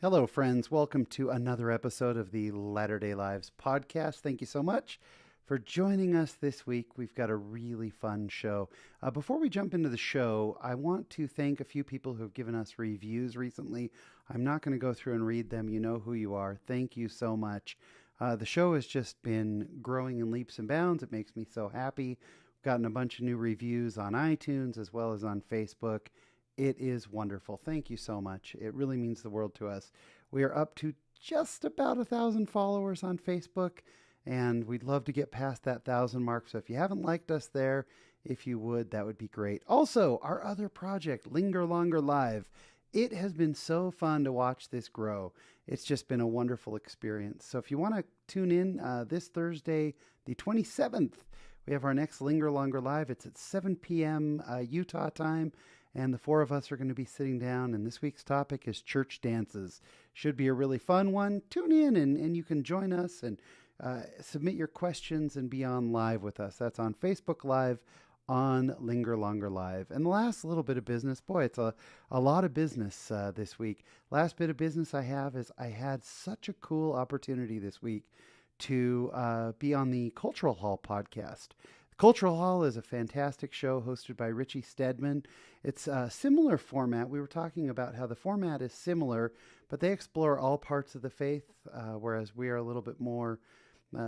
Hello, friends. Welcome to another episode of the Latter-day Lives podcast. Thank you so much for joining us this week. We've got a really fun show. Before we jump into the show, I want to thank a few people who have given us reviews recently. I'm not going to go through and read them. You know who you are. Thank you so much. The show has just been growing in leaps and bounds. It makes me so happy. We've gotten a bunch of new reviews on iTunes as well as on Facebook. It is wonderful. Thank you so much. It really means the world to us. We are up to just about 1,000 followers on Facebook, and we'd love to get past that 1,000 mark. So if you haven't liked us there, if you would, that would be great. Also, our other project, Linger Longer Live. It has been so fun to watch this grow. It's just been a wonderful experience. So if you want to tune in this Thursday, the 27th, we have our next Linger Longer Live. It's at 7 p.m. Utah time. And the four of us are going to be sitting down, and this week's topic is church dances. Should be a really fun one. Tune in, and you can join us and submit your questions and be on live with us. That's on Facebook Live on Linger Longer Live. And the last little bit of business, boy, it's a lot of business this week. Last bit of business I have is I had such a cool opportunity this week to be on the Cultural Hall podcast. Cultural Hall is a fantastic show hosted by Richie Stedman. It's a similar format. We were talking about how the format is similar, but they explore all parts of the faith, whereas we are a little bit more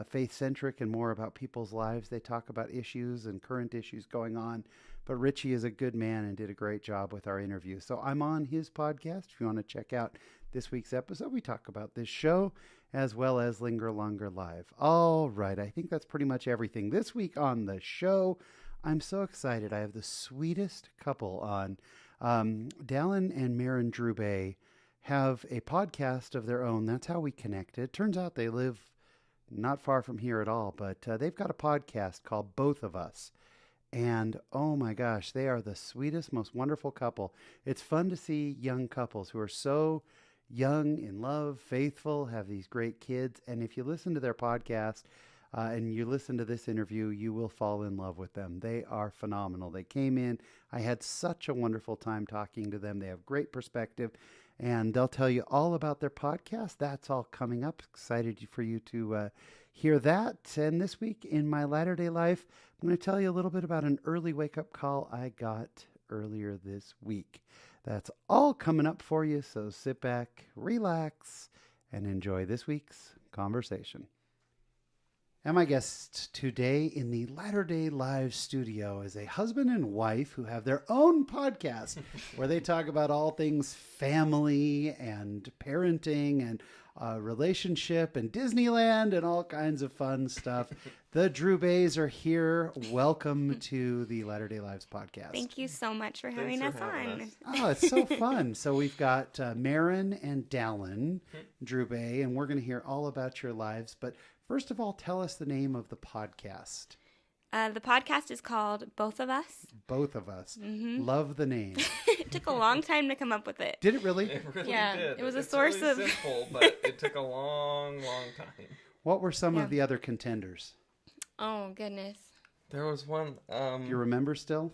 faith-centric and more about people's lives. They talk about issues and current issues going on, but Richie is a good man and did a great job with our interview. So I'm on his podcast. If you want to check out this week's episode, we talk about this show as well as Linger Longer Live. All right, I think that's pretty much everything. This week on the show, I'm so excited. I have the sweetest couple on. Dallin and Maren Droubay have a podcast of their own. That's how we connected. Turns out they live not far from here at all, but they've got a podcast called Both of Us. And oh my gosh, they are the sweetest, most wonderful couple. It's fun to see young couples who are so young, in love, faithful, have these great kids. And if you listen to their podcast and you listen to this interview, you will fall in love with them. They are phenomenal. They came in. I had such a wonderful time talking to them. They have great perspective, and they'll tell you all about their podcast. That's all coming up. Excited for you to hear that. And this week in my Latter-day Life, I'm going to tell you a little bit about an early wake-up call I got earlier this week. That's all coming up for you, so sit back, relax, and enjoy this week's conversation. And my guest today in the Latter-day Live studio is a husband and wife who have their own podcast where they talk about all things family and parenting and relationship and Disneyland and all kinds of fun stuff. The Droubays are here. Welcome to the Latter-day Lives podcast. Thank you so much for having us on. Oh, it's so fun. So we've got Maren and Dallin Droubay, and we're going to hear all about your lives. But first of all, tell us the name of the podcast. The podcast is called Both of Us. Both of Us. Mm-hmm. Love the name. It took a long time to come up with it. Did it really? It really did. It was it's a source really of... simple, but it took a long time. What were some of the other contenders? Oh, goodness. There was one. You remember still?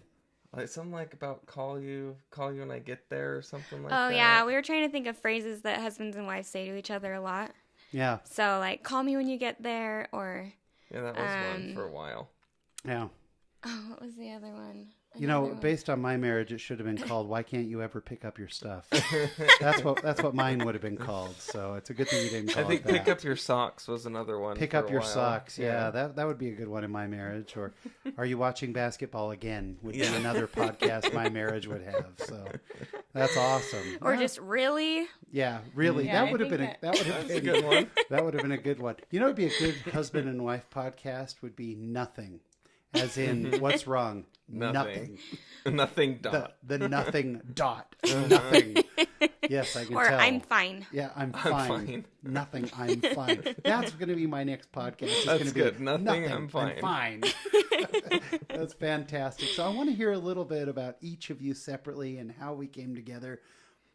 Like something like about call you when I get there or something like that. Oh, yeah. We were trying to think of phrases that husbands and wives say to each other a lot. Yeah. So, like, call me when you get there, or... Yeah, that was one for a while. Yeah. Oh, what was the other one? You know, based on my marriage, it should have been called "Why Can't You Ever Pick Up Your Stuff?" That's what mine would have been called. So it's a good thing you didn't call it that. I think "Pick Up Your Socks" was another one. Pick up your socks. Yeah, that would be a good one in my marriage. Or, are you watching basketball again? Would be another podcast my marriage would have. So that's awesome. Or just really. Yeah, really. Yeah, that would have been a good one. That would have been a good one. You know, it'd be a good husband and wife podcast. Would be nothing. As in, what's wrong? Nothing. Nothing dot. The nothing dot. Nothing. Yes, I can or tell. Or I'm fine. Yeah, I'm fine. Nothing, I'm fine. That's going to be my next podcast. It's That's going to good. Be Nothing, I'm fine. I'm fine. That's fantastic. So I want to hear a little bit about each of you separately and how we came together.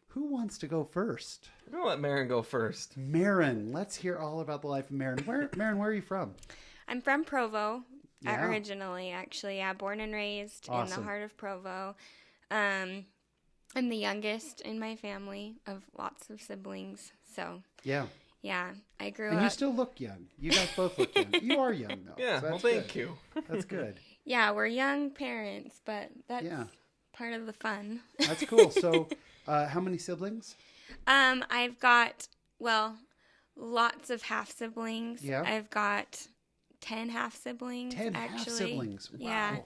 Who wants to go first? I'm going to let Maren go first. Maren. Let's hear all about the life of Maren. Maren, where are you from? I'm from Provo. Yeah. Originally, actually, born and raised Awesome. in the heart of Provo. I'm the youngest in my family of lots of siblings. So, Yeah. yeah, I grew And up. you still look young. You guys both look young. You are young, though. Yeah, so well, that's thank good. you. That's good. Yeah, we're young parents, but that's Yeah. part of the fun. That's cool. So, how many siblings? I've got, well, lots of half siblings. Yeah. I've got 10 half siblings. 10 actually. half-siblings. Wow. Yeah.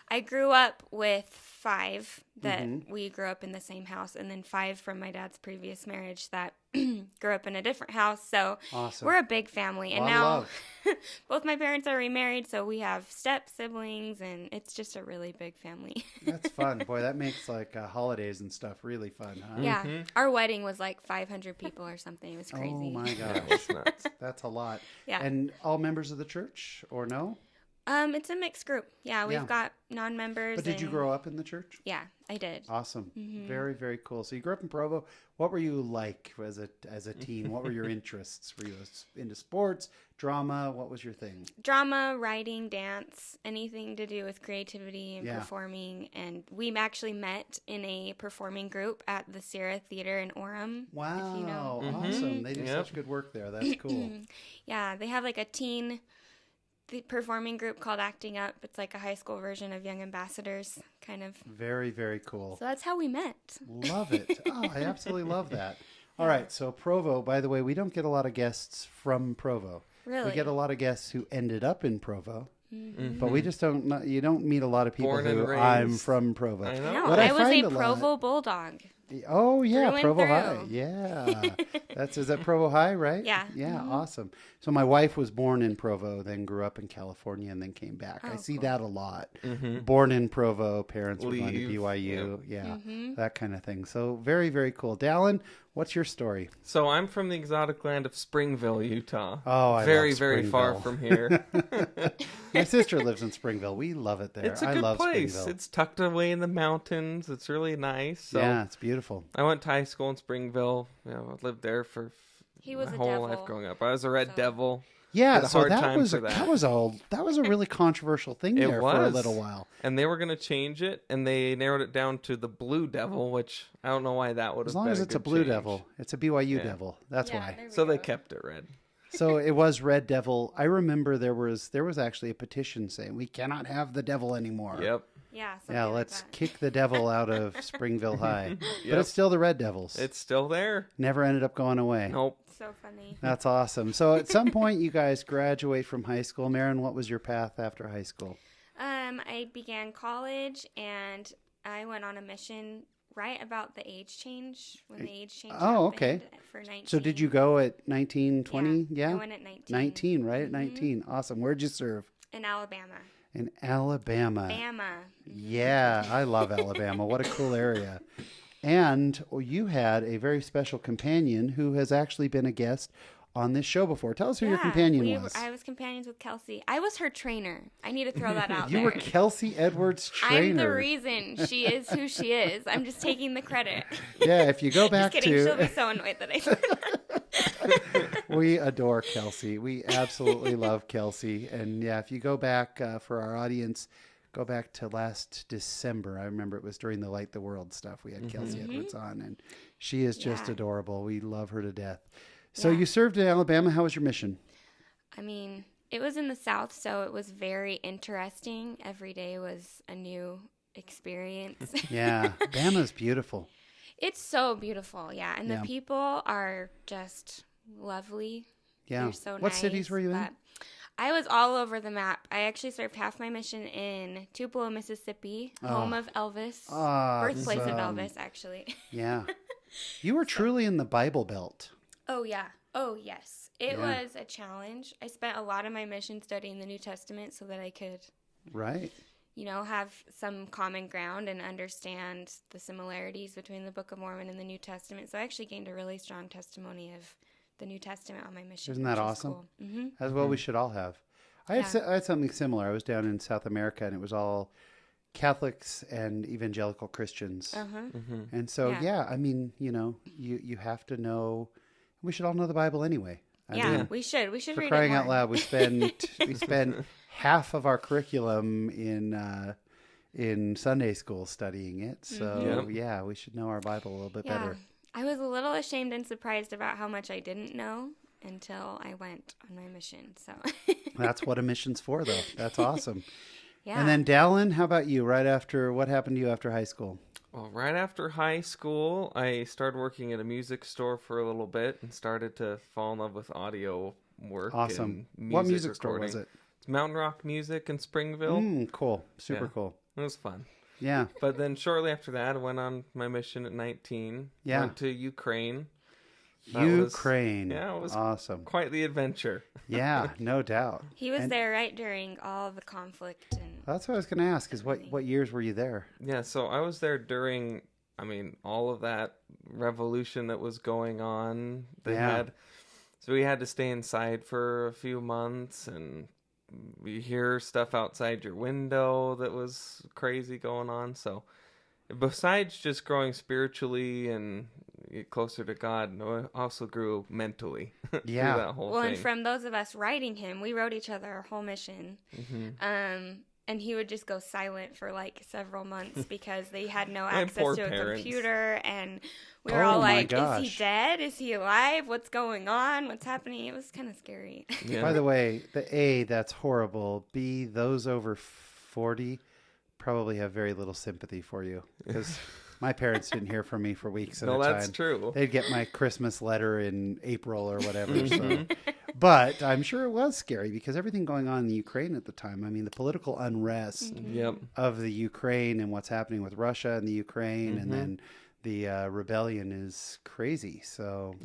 I grew up with 5 that Mm-hmm. we grew up in the same house, and then 5 from my dad's previous marriage that grew up in a different house. So Awesome. we're a big family. And Lot of now love. both my parents are remarried, so we have step siblings, and it's just a really big family. That's fun. Boy, that makes like holidays and stuff really fun, huh? Yeah. Our wedding was like 500 people or something. It was crazy. Oh my Yeah, gosh. it's nuts. That's a lot. Yeah. And all members of the church or no? It's a mixed group. Yeah, we've Yeah. got non-members. But did you and- grow up in the church? Yeah, I did. Awesome. Mm-hmm. Very, very cool. So you grew up in Provo. What were you like as a teen? What were your interests? Were you into sports, drama? What was your thing? Drama, writing, dance, anything to do with creativity and Yeah. performing. And we actually met in a performing group at the Sierra Theater in Orem. Wow. If you know. Awesome. They do Yep. such good work there. That's cool. Yeah, they have like a teen performing group called Acting Up. It's like a high school version of Young Ambassadors, kind of. Very, very cool. So that's how we met. Love it. Oh, I absolutely love that. All right. So Provo, by the way, we don't get a lot of guests from Provo. Really? We get a lot of guests who ended up in Provo. But we just don't, you don't meet a lot of people Born and who raised. I'm from Provo. I know. No, What I I was find a a lot- Provo Bulldog. Oh yeah, Through and Provo through. High. Yeah, is that Provo High, right? Yeah. Yeah, awesome. So my wife was born in Provo, then grew up in California, and then came back. I see that a lot. Born in Provo, parents were going to Leave. BYU. Yeah, that kind of thing. So very, very cool. Dallin, what's your story? So I'm from the exotic land of Springville, Utah. Oh, I very, love very far Springville. from here. My sister lives in Springville. We love it there. It's a I good love place. Springville. It's tucked away in the mountains. It's really nice. So Yeah, it's beautiful. I went to high school in Springville. I lived there for He was my a whole devil. life growing up. I was a red So- devil. Yeah, Had a so hard that time was for a, that. that was a really controversial thing It there for a was. little while. And they were going to change it, and they narrowed it down to the Blue Devil, which I don't know why that would have As been long as it's a good Blue change. Devil, it's a BYU Yeah. Devil. That's Yeah, why. there we So they go. kept it red. So it was Red Devil. I remember there was actually a petition saying we cannot have the devil anymore. Yep. Yeah. something Yeah, like let's that. kick the devil out of Springville High. But Yep. it's still the Red Devils. It's still there. Never ended up going away. Nope. So funny. That's awesome. So at some point you guys graduate from high school. Maren, what was your path after high school? I began college and I went on a mission right about the age change when the age change. Oh, okay. happened For 19. So did you go at 19, 20? Yeah. I went at 19. 19, right at 19. Awesome. Where'd you serve? In Alabama. In Alabama. Bama. Yeah, I love Alabama. What a cool area. And you had a very special companion who has actually been a guest on this show before. Tell us who your companion was. I was companions with Kelsey. I was her trainer. I need to throw that out You there. were Kelsey Edwards' trainer. I'm the reason she is who she is. I'm just taking the credit. Yeah, if you go back Just kidding. She'll be to... so annoyed that I said that. We adore Kelsey. We absolutely love Kelsey. And yeah, if you go back for our audience, go back to last December. I remember it was during the Light the World stuff. We had Kelsey Edwards on, and she is just Yeah. adorable. We love her to death. So Yeah. you served in Alabama. How was your mission? I mean, it was in the South, so it was very interesting. Every day was a new experience. Yeah, Bama's beautiful. It's so beautiful, yeah. And Yeah. the people are just lovely. Yeah. They're so What nice. cities were you in? but I was all over the map. I actually served half my mission in Tupelo, Mississippi, home of Elvis. Birthplace of Awesome. Elvis, actually. Yeah. You were truly in the Bible Belt. Oh, yeah. Oh, yes. It Yeah. was a challenge. I spent a lot of my mission studying the New Testament so that I could, Right. have some common ground and understand the similarities between the Book of Mormon and the New Testament. So I actually gained a really strong testimony of the New Testament on my mission. Isn't that which is awesome? Cool. Mm-hmm. As well, we should all have. I had, Yeah. I had something similar. I was down in South America, and it was all Catholics and evangelical Christians. Uh-huh. And so, Yeah. yeah, I mean, you have to know. We should all know the Bible anyway. I Yeah, mean, we should. We should for read crying it more. out loud, we spend half of our curriculum in in Sunday school studying it. So, yeah, we should know our Bible a little bit better. I was a little ashamed and surprised about how much I didn't know until I went on my mission. So That's what a mission's for, though. That's awesome. yeah. And then, Dallin, how about you? What happened to you after high school? Well, right after high school, I started working at a music store for a little bit and started to fall in love with audio work. Awesome. And What music recording. store was it? It's Mountain Rock Music in Springville. Cool. Super cool. It was fun. Yeah. But then shortly after that, I went on my mission at 19. Yeah. Went to Ukraine. Ukraine. It was awesome. Quite the adventure. Yeah, no doubt. He was there right during all of the conflict. And That's what I was going to ask, is what years were you there? Yeah, so I was there during, all of that revolution that was going on. So we had to stay inside for a few months, and you hear stuff outside your window that was crazy going on. So besides just growing spiritually and closer to God, I also grew mentally through that whole thing. And from those of us writing him, we wrote each other our whole mission. And he would just go silent for like several months because they had no access to a computer, and we were all like, is he dead? Is he alive? What's going on? What's happening? It was kind of scary. Yeah. By the way, that's horrible. B, those over 40 probably have very little sympathy for you, because my parents didn't hear from me for weeks at a time. No, that's true. They'd get my Christmas letter in April or whatever. So. But I'm sure it was scary because everything going on in the Ukraine at the time. I mean, the political unrest of the Ukraine and what's happening with Russia and the Ukraine, and then the rebellion is crazy. So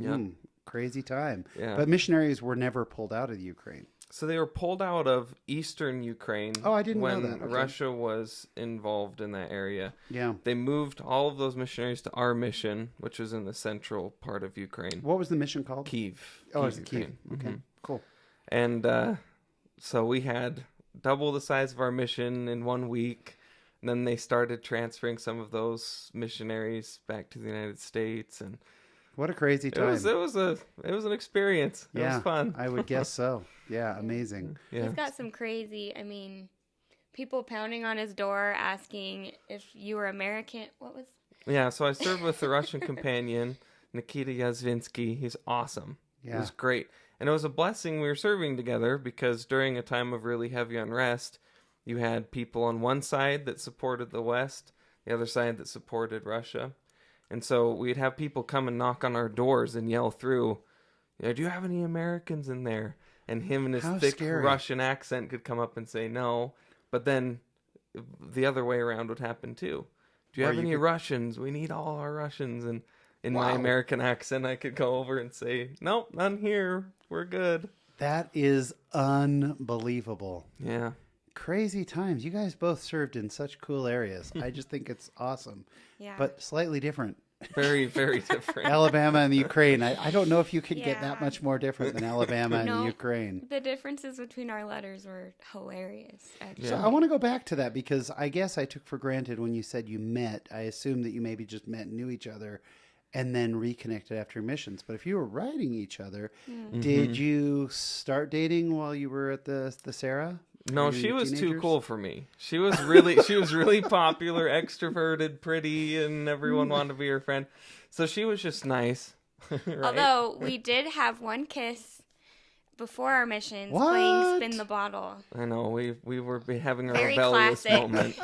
crazy time. Yeah. But missionaries were never pulled out of the Ukraine. So they were pulled out of eastern Ukraine. Oh, I didn't know that. When Russia was involved in that area. Yeah. They moved all of those missionaries to our mission, which was in the central part of Ukraine. What was the mission called? Kyiv. Oh, it's Kyiv. Okay, cool. And so we had double the size of our mission in 1 week. And then they started transferring some of those missionaries back to the United States, and what a crazy time. It was an experience. It was fun. I would guess so. Yeah, amazing. Yeah. He's got some crazy, people pounding on his door asking if you were American. Yeah, so I served with the Russian companion, Nikita Yazvinsky. He's awesome. Yeah. It was great. And it was a blessing we were serving together, because during a time of really heavy unrest, you had people on one side that supported the West, the other side that supported Russia. And so we'd have people come and knock on our doors and yell through, do you have any Americans in there? And him in his thick Russian accent could come up and say no. But then the other way around would happen too. Do you have any Russians? We need all our Russians. And in my American accent, I could go over and say, nope, none here. We're good. That is unbelievable. Yeah. Crazy times. You guys both served in such cool areas. I just think it's awesome. Yeah. But slightly different. Very, very different. Alabama and the Ukraine. I don't know if you could get that much more different than Alabama and the Ukraine. The differences between our letters were hilarious, actually. So I want to go back to that, because I guess I took for granted when you said you met, I assumed that you maybe just met and knew each other and then reconnected after missions. But if you were writing each other, did you start dating while you were at the Sarah? No, she was too cool for me. She was really popular, extroverted, pretty, and everyone wanted to be her friend. So she was just nice. Right? Although we did have one kiss before our missions, playing Spin the Bottle. I know, we were having a Very rebellious classic moment.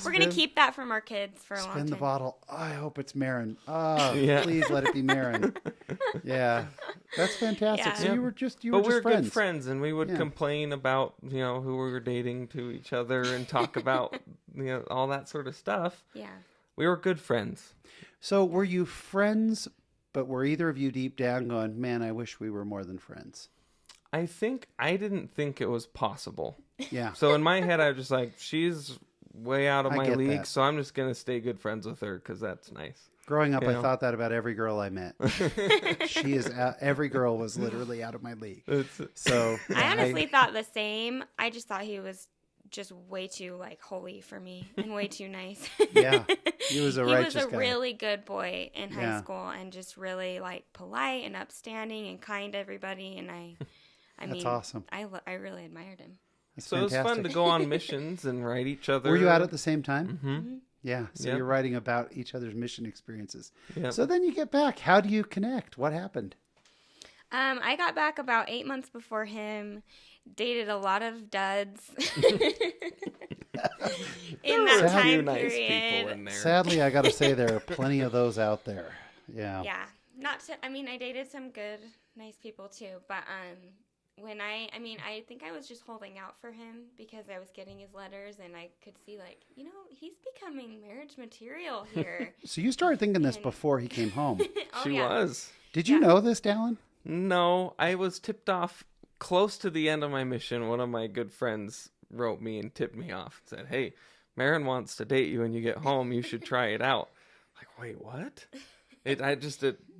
We're going to keep that from our kids for a long time. Spin the bottle. Oh, I hope it's Maren. Oh, please let it be Maren. Yeah. That's fantastic. Yeah. So you were just friends. But we were good friends, and we would complain about, who we were dating to each other and talk about, all that sort of stuff. Yeah. We were good friends. So were you friends, but were either of you deep down going, man, I wish we were more than friends? I didn't think it was possible. Yeah. So in my head, I was just like, she's way out of my league, so I'm just going to stay good friends with her because that's nice. Growing up, I thought that about every girl I met. Every girl was literally out of my league. So I honestly thought the same. I just thought he was just way too holy for me and way too nice. Yeah, he was a righteous guy. He was a really good boy in high school and just really polite and upstanding and kind to everybody. And I mean, that's awesome. I really admired him. That's so fantastic. It was fun to go on missions and write each other. Were you out at the same time? Mm-hmm. Yeah. So you're writing about each other's mission experiences. Yep. So then you get back. How do you connect? What happened? I got back about 8 months before him. Dated a lot of duds in that time nice period. people in there. Sadly, I got to say there are plenty of those out there. Yeah. Yeah. I dated some good, nice people too. But I think I was just holding out for him because I was getting his letters and I could see he's becoming marriage material here. So you started thinking this before he came home. She was. Did you know this, Dallin? No, I was tipped off close to the end of my mission. One of my good friends wrote me and tipped me off and said, "Hey, Maren wants to date you when you get home. You should try it out." Like, wait, what? It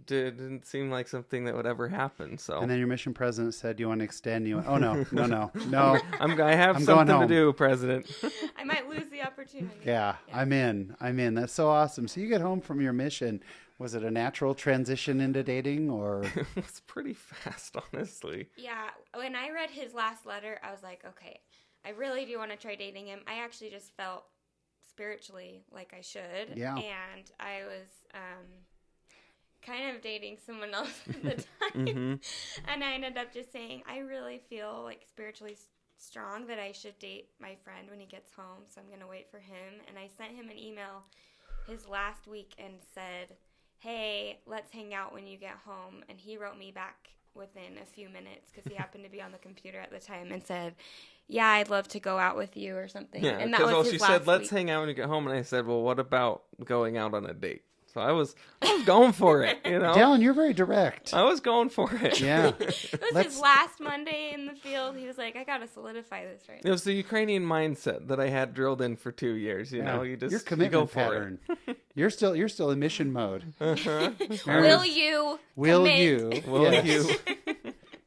didn't seem like something that would ever happen. So. And then your mission president said, "Do you want to extend?" You went, "Oh no. I have something to do, President." I might lose the opportunity. Yeah, I'm in. That's so awesome. So you get home from your mission. Was it a natural transition into dating, or? It was pretty fast, honestly. Yeah, when I read his last letter, I was like, okay, I really do want to try dating him. I actually just felt spiritually like I should. Yeah. And I was kind of dating someone else at the time. Mm-hmm. And I ended up just saying, I really feel like spiritually strong that I should date my friend when he gets home, so I'm going to wait for him. And I sent him an email his last week and said, hey, let's hang out when you get home. And he wrote me back within a few minutes because he happened to be on the computer at the time and said, yeah, I'd love to go out with you or something. Yeah, and that was his she last said, let's week. hang out when you get home. And I said, well, what about going out on a date? So I was going for it, Dallin, you're very direct. I was going for it. Yeah. It was his last Monday in the field. He was like, I got to solidify this right now. It was the Ukrainian mindset that I had drilled in for 2 years. You know, your commitment pattern. You're still in mission mode. Uh-huh. Will you? Will commit? you? Will you?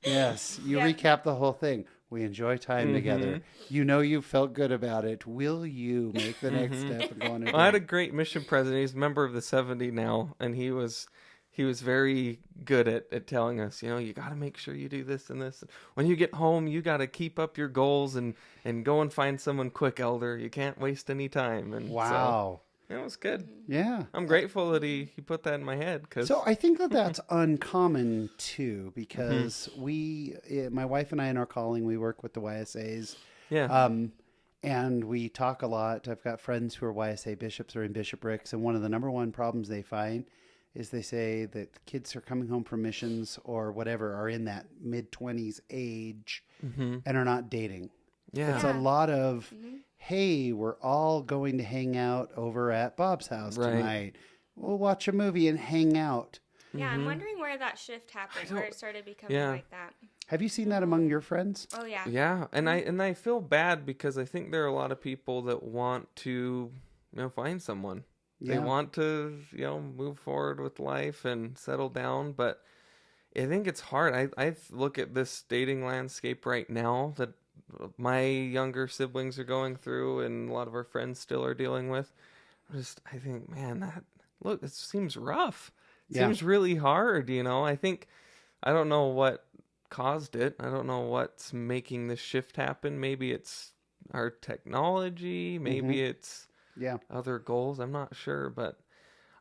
Yes. You recap the whole thing. We enjoy time together. You felt good about it. Will you make the next step and go on a date? I had a great mission president. He's a member of the 70 now, and he was very good at telling us, you got to make sure you do this and this. When you get home, you got to keep up your goals and go and find someone quick, Elder. You can't waste any time. And wow. So, it was good. Yeah. I'm grateful that he put that in my head. So I think that's uncommon, too, because my wife and I in our calling, we work with the YSAs. Yeah. And we talk a lot. I've got friends who are YSA bishops or in bishoprics, and one of the number one problems they find is they say that kids are coming home from missions or whatever are in that mid-20s age and are not dating. Yeah. It's a lot of, hey, we're all going to hang out over at Bob's house tonight. We'll watch a movie and hang out. Yeah, I'm wondering where that shift happened, where it started becoming like that. Have you seen that among your friends? Oh, yeah. Yeah, and I feel bad because I think there are a lot of people that want to, find someone. Yeah. They want to, move forward with life and settle down, but I think it's hard. I look at this dating landscape right now that my younger siblings are going through and a lot of our friends still are dealing with. I think, man, it seems rough. It seems really hard, I don't know what caused it. I don't know what's making this shift happen. Maybe it's our technology. Maybe it's other goals. I'm not sure. But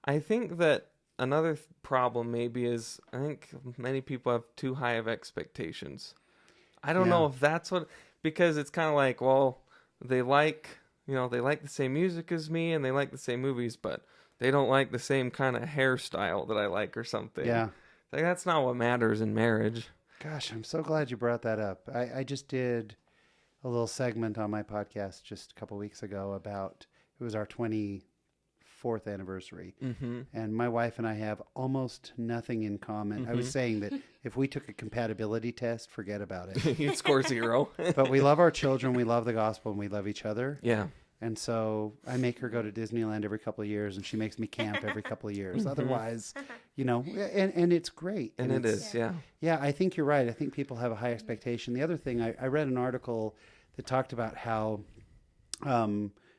I think that another problem maybe is I think many people have too high of expectations. I don't know if that's what, because it's kind of like, well, they like the same music as me and they like the same movies, but they don't like the same kind of hairstyle that I like or something. Yeah. Like, that's not what matters in marriage. Gosh, I'm so glad you brought that up. I just did a little segment on my podcast just a couple weeks ago about, it was our 24th anniversary. Mm-hmm. And my wife and I have almost nothing in common. Mm-hmm. I was saying that if we took a compatibility test, forget about it. You'd score 0. But we love our children, we love the gospel, and we love each other. Yeah. And so I make her go to Disneyland every couple of years, and she makes me camp every couple of years. Mm-hmm. Otherwise, and it's great. And it is, yeah. Yeah, I think you're right. I think people have a high expectation. The other thing, I read an article that talked about how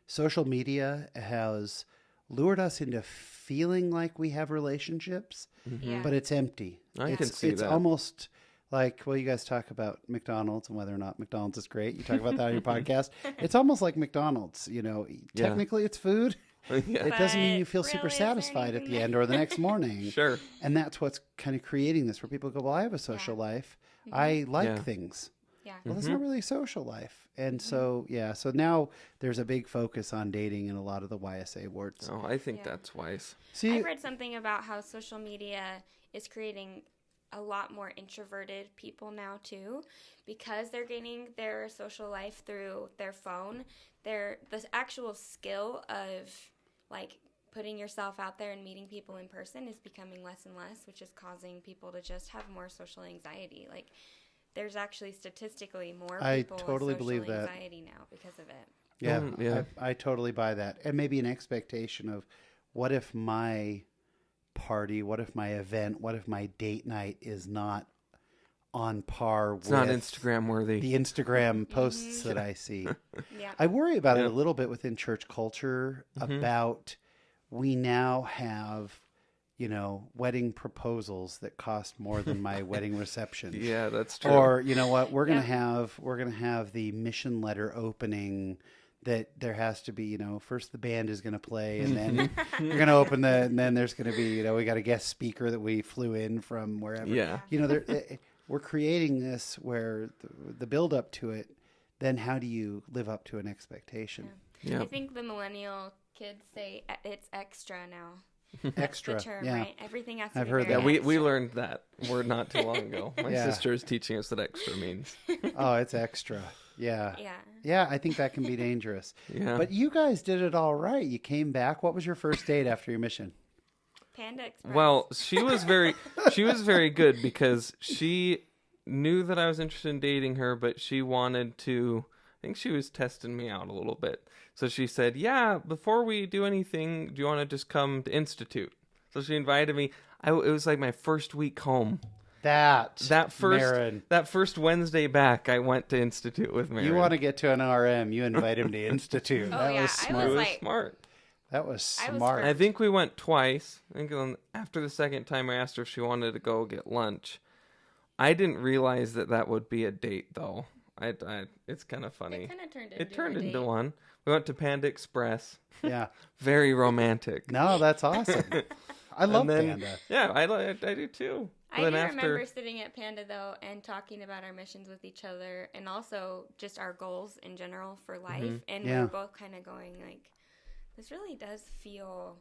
social media has lured us into feeling like we have relationships, but it's empty. I can see it's that. Almost Like, well, you guys talk about McDonald's and whether or not McDonald's is great. You talk about that on your podcast. It's almost like McDonald's, technically it's food. Yeah. It doesn't mean you feel really, super satisfied at the end or the next morning. Sure. And that's what's kind of creating this, where people go, well, I have a social life. I like things. Yeah. Well, that's not really a social life. And so now there's a big focus on dating in a lot of the YSA wards. Oh, I think that's wise. See, I've read something about how social media is creating a lot more introverted people now too, because they're gaining their social life through their phone. The actual skill of like putting yourself out there and meeting people in person is becoming less and less, which is causing people to just have more social anxiety. Like, there's actually statistically more people with social anxiety now because of it. Yeah, I totally buy that. And maybe an expectation of, what if my party, what if my event, what if my date night is not on par with not Instagram worthy, the Instagram posts that I see. Yeah. I worry about it a little bit within church culture about, we now have, wedding proposals that cost more than my wedding reception. Yeah, that's true. Or, you know what, we're going to have the mission letter opening that there has to be, first the band is going to play, and then you're going to open and then there's going to be, we got a guest speaker that we flew in from wherever. Yeah. We're creating this where the build up to it, then how do you live up to an expectation? Yeah. I think the millennial kids say it's extra now. Extra, That's the term, yeah. Right? Everything has to I've be heard very that. We learned that word not too long ago. My sister is teaching us that extra means. Oh, it's extra. Yeah. Yeah. Yeah, I think that can be dangerous. Yeah. But you guys did it all right. You came back. What was your first date after your mission? Panda Express. Well, she was very good, because she knew that I was interested in dating her, but she wanted to, I think she was testing me out a little bit. So she said, yeah, before we do anything, do you want to just come to Institute? So she invited me. It was like my first week home. That first Wednesday back, I went to Institute with Maren. You want to get to an RM, you invite him to Institute. Oh, that yeah. was smart. I was It was smart. That was smart. I think we went twice. I think after the second time I asked her if she wanted to go get lunch. I didn't realize that would be a date, though. It's kind of funny. It kind of turned into It turned a into date. one. We went to Panda Express. Yeah. Very romantic. No, that's awesome. I love Panda. Yeah, I do too. I do remember sitting at Panda, though, and talking about our missions with each other, and also just our goals in general for life. And we were both kind of going, like, this really does feel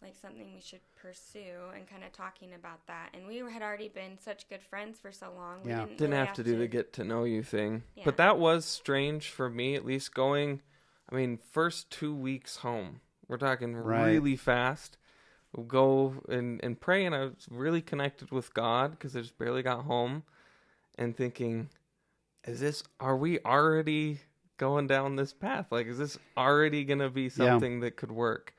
like something we should pursue, and kind of talking about that. And we had already been such good friends for so long. We didn't really have to do the get to know you thing. Yeah. But that was strange for me, at least going, first 2 weeks home. We're talking really fast. We'll go and pray, and I was really connected with God because I just barely got home, and thinking, are we already going down this path? Like, is this already going to be something that could work?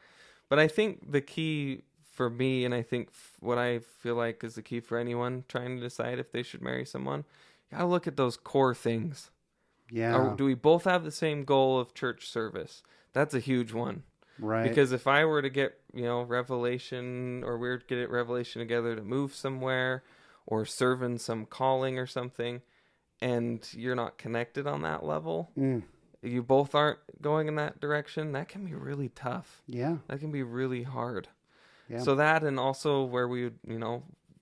But I think the key for me, and I think what I feel like is the key for anyone trying to decide if they should marry someone, you gotta look at those core things. Yeah. Do we both have the same goal of church service? That's a huge one. Right. Because if I were to get, revelation, or we were to get revelation together to move somewhere, or serve in some calling or something, and you're not connected on that level, you both aren't going in that direction, that can be really tough. Yeah. That can be really hard. Yeah. So that, and also where we would,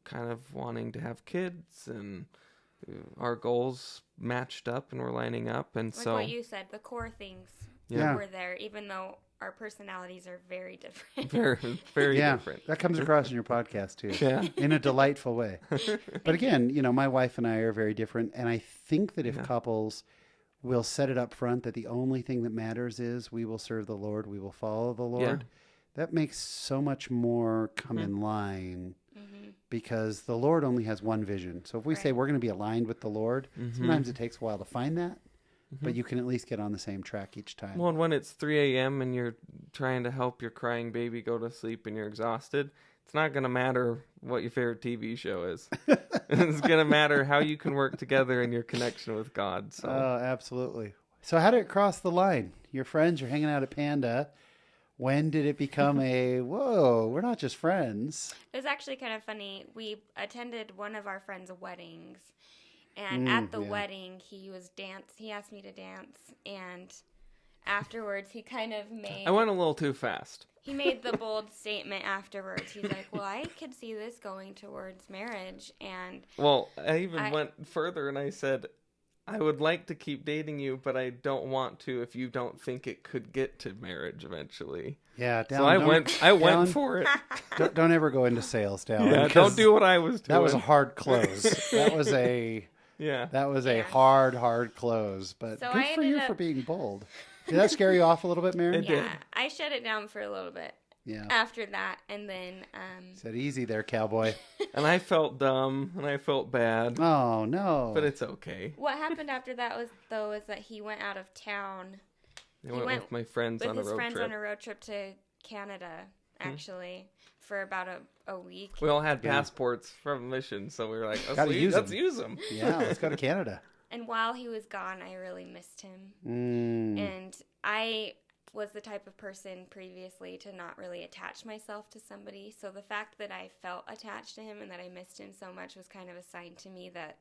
kind of wanting to have kids, and our goals matched up and we're lining up. And like so what you said, the core things were there, even though our personalities are very different. Very, very different. That comes across in your podcast too. Yeah. In a delightful way. But again, my wife and I are very different. And I think that if couples will set it up front that the only thing that matters is we will serve the Lord, we will follow the Lord, that makes so much more come in line, because the Lord only has one vision. So if we say we're going to be aligned with the Lord, sometimes it takes a while to find that, but you can at least get on the same track each time. Well, and when it's 3 a.m. and you're trying to help your crying baby go to sleep and you're exhausted, it's not going to matter what your favorite TV show is. It's going to matter how you can work together in your connection with God. So. Oh, absolutely. So how did it cross the line? Your friends, you're hanging out at Panda. when did it become whoa, we're not just friends? It was actually kind of funny. We attended one of our friends' weddings, and at the wedding, he asked me to dance, and afterwards, he kind of made... I went a little too fast. He made the bold statement afterwards. He's like, well, I could see this going towards marriage, and... Well, I even went further, and I said, I would like to keep dating you, but I don't want to if you don't think it could get to marriage eventually. Yeah, so I went for it. Don't ever go into sales, Dallin. Yeah, don't do what I was doing. That was a hard close. That was a hard close. But so good for you for being bold. Did that scare you off a little bit, Maren? It did. I shut it down for a little bit. Yeah. After that, and then said easy there, cowboy. And I felt dumb, and I felt bad. Oh no! But it's okay. What happened after that was that he went out of town. He went with my friends on a road trip. With his friends on a road trip to Canada, actually, for about a week. We all had passports from the mission, so we were like, let's use them. Yeah, let's go to Canada. And while he was gone, I really missed him. And I was the type of person previously to not really attach myself to somebody. So the fact that I felt attached to him and that I missed him so much was kind of a sign to me that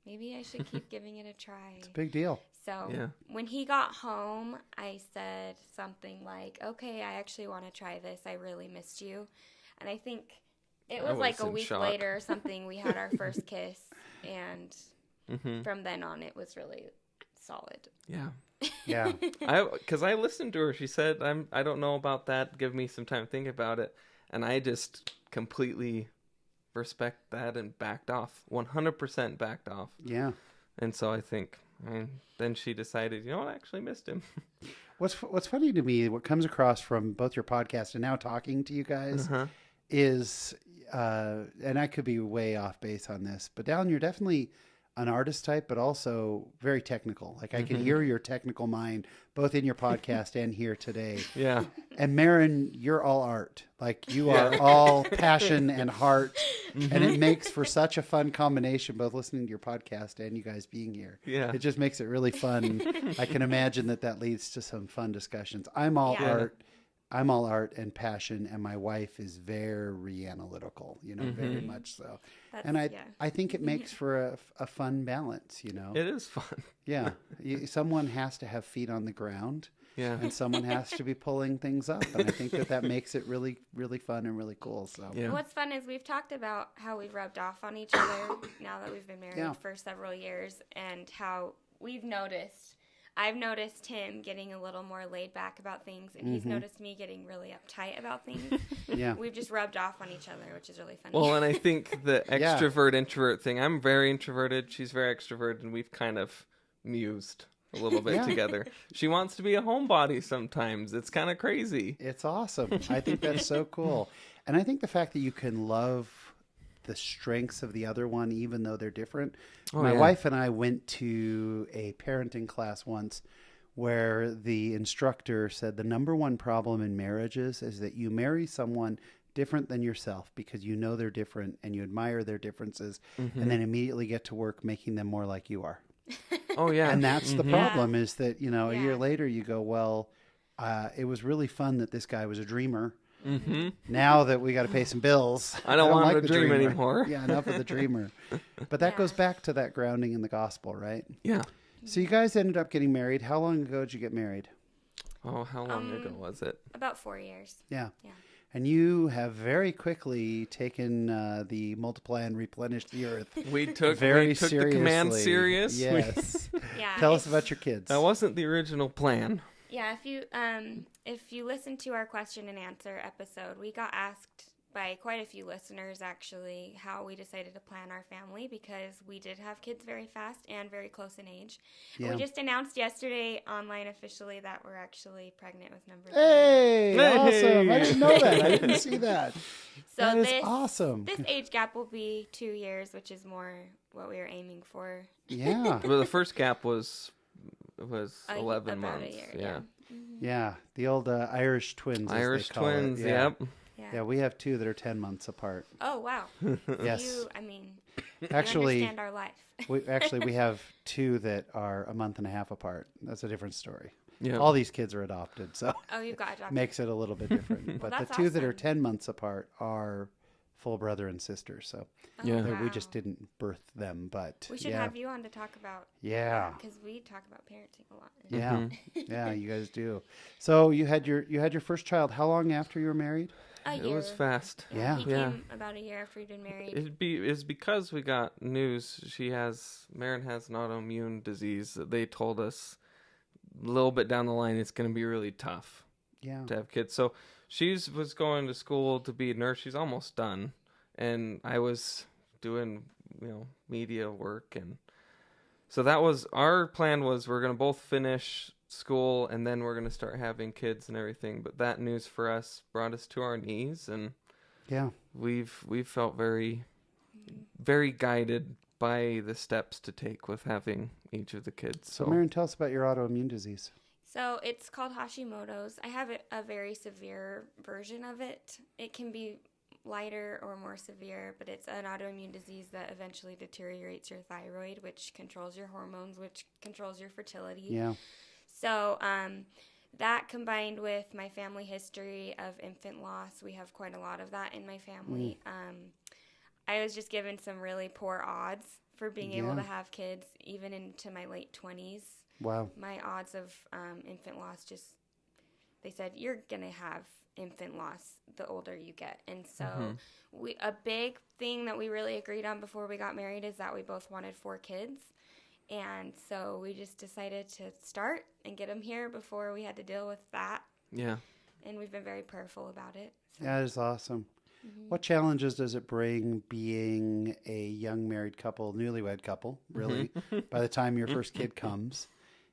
maybe I should keep giving it a try. It's a big deal. So when he got home, I said something like, okay, I actually want to try this. I really missed you. And I think it was like a week later or something, we had our first kiss. And from then on, it was really solid. Yeah. Yeah. Because I listened to her. She said, I don't know about that. Give me some time to think about it. And I just completely respect that and backed off. 100% backed off. Yeah. And so I think, then she decided, you know what, I actually missed him. What's funny to me, what comes across from both your podcast and now talking to you guys is, and I could be way off base on this, but Dallin, you're definitely an artist type, but also very technical. Like I can hear your technical mind both in your podcast and here today. Yeah. And Maren, you're all art. Like you are all passion and heart. And it makes for such a fun combination, both listening to your podcast and you guys being here. Yeah. It just makes it really fun. I can imagine that leads to some fun discussions. I'm all art. I'm all art and passion, and my wife is very analytical, very much so. And I think it makes for a fun balance, It is fun. Yeah. Someone has to have feet on the ground, and someone has to be pulling things up. And I think that makes it really, really fun and really cool. So What's fun is we've talked about how we've rubbed off on each other now that we've been married for several years, and how I've noticed him getting a little more laid back about things, and he's noticed me getting really uptight about things. Yeah. We've just rubbed off on each other, which is really funny. Well, and I think the extrovert-introvert thing, I'm very introverted, she's very extroverted, and we've kind of mused a little bit together. She wants to be a homebody sometimes. It's kind of crazy. It's awesome. I think that's so cool. And I think the fact that you can love the strengths of the other one, even though they're different. My wife and I went to a parenting class once where the instructor said the number one problem in marriages is that you marry someone different than yourself because you know they're different and you admire their differences and then immediately get to work making them more like you are. Oh, yeah. And that's the problem is that, a year later you go, well, it was really fun that this guy was a dreamer. Now that we got to pay some bills, I don't want to dream anymore. Yeah, enough of the dreamer. But that goes back to that grounding in the gospel, right? Yeah. So you guys ended up getting married. How long ago did you get married? Oh, how long ago was it? About 4 years. Yeah. And you have very quickly taken the multiply and replenish the earth. We took the command serious. Yes. Tell us about your kids. That wasn't the original plan. Yeah, if you listen to our question and answer episode, we got asked by quite a few listeners actually how we decided to plan our family because we did have kids very fast and very close in age. Yeah. We just announced yesterday online officially that we're actually pregnant with number 3. Hey, awesome. I didn't know that. I didn't see that. So that is awesome. This age gap will be 2 years, which is more what we were aiming for. Yeah. Well, the first gap was 11 months. A year, yeah. Yeah, the old Irish twins. Irish as they call twins, it. Yeah. Yep. Yeah, we have 2 that are 10 months apart. Oh, wow. Yes. Actually, you understand our life. we have 2 that are a month and a half apart. That's a different story. All these kids are adopted, so you've got adopted. Makes it a little bit different. But the two that are 10 months apart are full brother and sister. So we just didn't birth them, but we should have you on to talk about because we talk about parenting a lot. Yeah, you guys do. So you had your first child how long after you were married? A year. It was fast. He came about a year after we'd been married. It's because we got news. Maren has an autoimmune disease that they told us a little bit down the line it's going to be really tough to have kids. So she was going to school to be a nurse. She's almost done. And I was doing, media work. And so that was our plan, was we're going to both finish school and then we're going to start having kids and everything. But that news for us brought us to our knees, and we've felt very, very guided by the steps to take with having each of the kids. So Maren, tell us about your autoimmune disease. So it's called Hashimoto's. I have a very severe version of it. It can be lighter or more severe, but it's an autoimmune disease that eventually deteriorates your thyroid, which controls your hormones, which controls your fertility. Yeah. So that combined with my family history of infant loss, we have quite a lot of that in my family. I was just given some really poor odds for being able to have kids, even into my late 20s. Wow. My odds of infant loss they said, you're going to have infant loss the older you get. And so a big thing that we really agreed on before we got married is that we both wanted 4 kids. And so we just decided to start and get them here before we had to deal with that. Yeah. And we've been very prayerful about it. So. Yeah, it's awesome. Mm-hmm. What challenges does it bring being a young married couple, newlywed couple, really? By the time your first kid comes,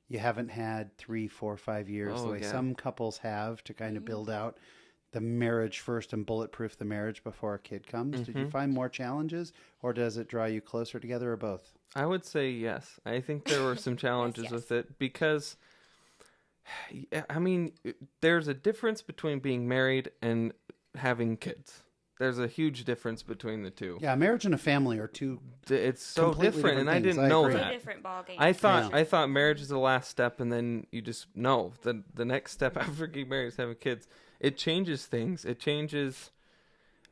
you haven't had 3, 4, 5 years the way some couples have to kind of build out the marriage first and bulletproof the marriage before a kid comes. Did you find more challenges, or does it draw you closer together, or both? I would say yes. I think there were some challenges with it because, there's a difference between being married and having kids. There's a huge difference between the two. Yeah, marriage and a family are two. It's so different, and I didn't know that. Different ballgame. I thought marriage is the last step, and then you just the next step after getting married is having kids. It changes things. It changes.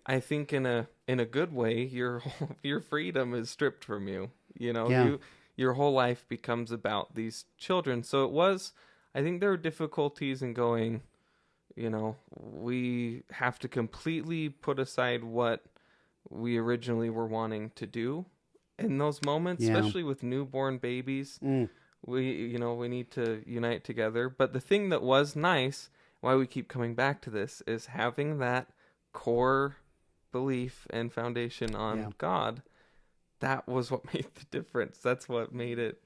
I think in a good way, your freedom is stripped from you. Your whole life becomes about these children. So it was. I think there were difficulties in going. We have to completely put aside what we originally were wanting to do in those moments, especially with newborn babies. We need to unite together. But the thing that was nice, why we keep coming back to this, is having that core belief and foundation on God. That was what made the difference. That's what made it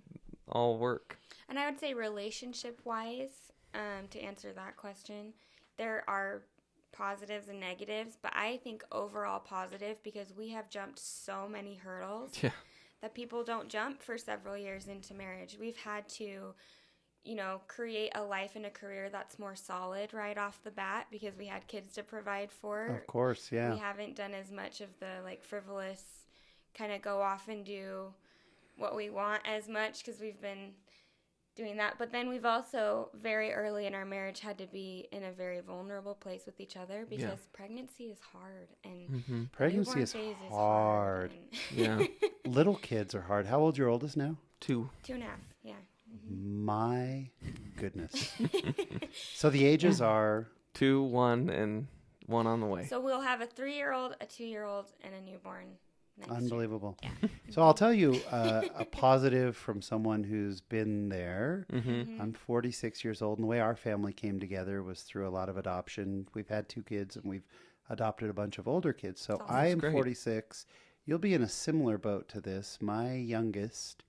all work. And I would say relationship-wise, to answer that question, there are positives and negatives, but I think overall positive because we have jumped so many hurdles that people don't jump for several years into marriage. We've had to, create a life and a career that's more solid right off the bat because we had kids to provide for. Of course, yeah. We haven't done as much of the frivolous kind of go off and do what we want as much because we've been doing that. But then we've also very early in our marriage had to be in a very vulnerable place with each other because pregnancy is hard and pregnancy is hard. Little kids are hard. How old's your oldest now? 2. 2.5. Yeah. My goodness. So the ages are 2, 1, and 1 on the way. So we'll have a 3-year-old, a 2-year-old, and a newborn. Unbelievable. Yeah. So I'll tell you a positive from someone who's been there. I'm 46 years old, and the way our family came together was through a lot of adoption. We've had 2 kids, and we've adopted a bunch of older kids. So I am 46. You'll be in a similar boat to this. My youngest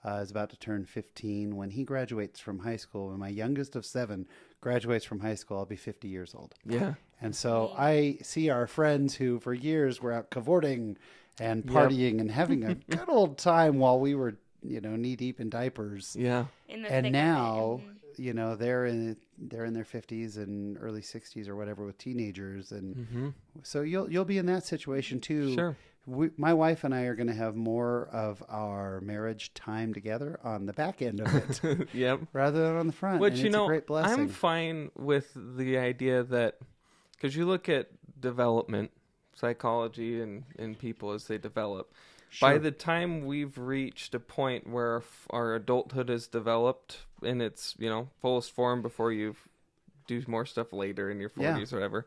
is about to turn 15. When he graduates from high school, when my youngest of 7 graduates from high school, I'll be 50 years old. Yeah. And so I see our friends who for years were out cavorting and partying and having a good old time while we were, knee deep in diapers. Yeah. And now, you know, they're in their 50s and early 60s or whatever with teenagers, and so you'll be in that situation too. Sure. My wife and I are going to have more of our marriage time together on the back end of it, yep, rather than on the front. Which, and you it's know, a great blessing. I'm fine with the idea that, because you look at development, psychology, and people as they develop. Sure. By the time we've reached a point where our adulthood is developed in its, you know, fullest form before you do more stuff later in your 40s or whatever,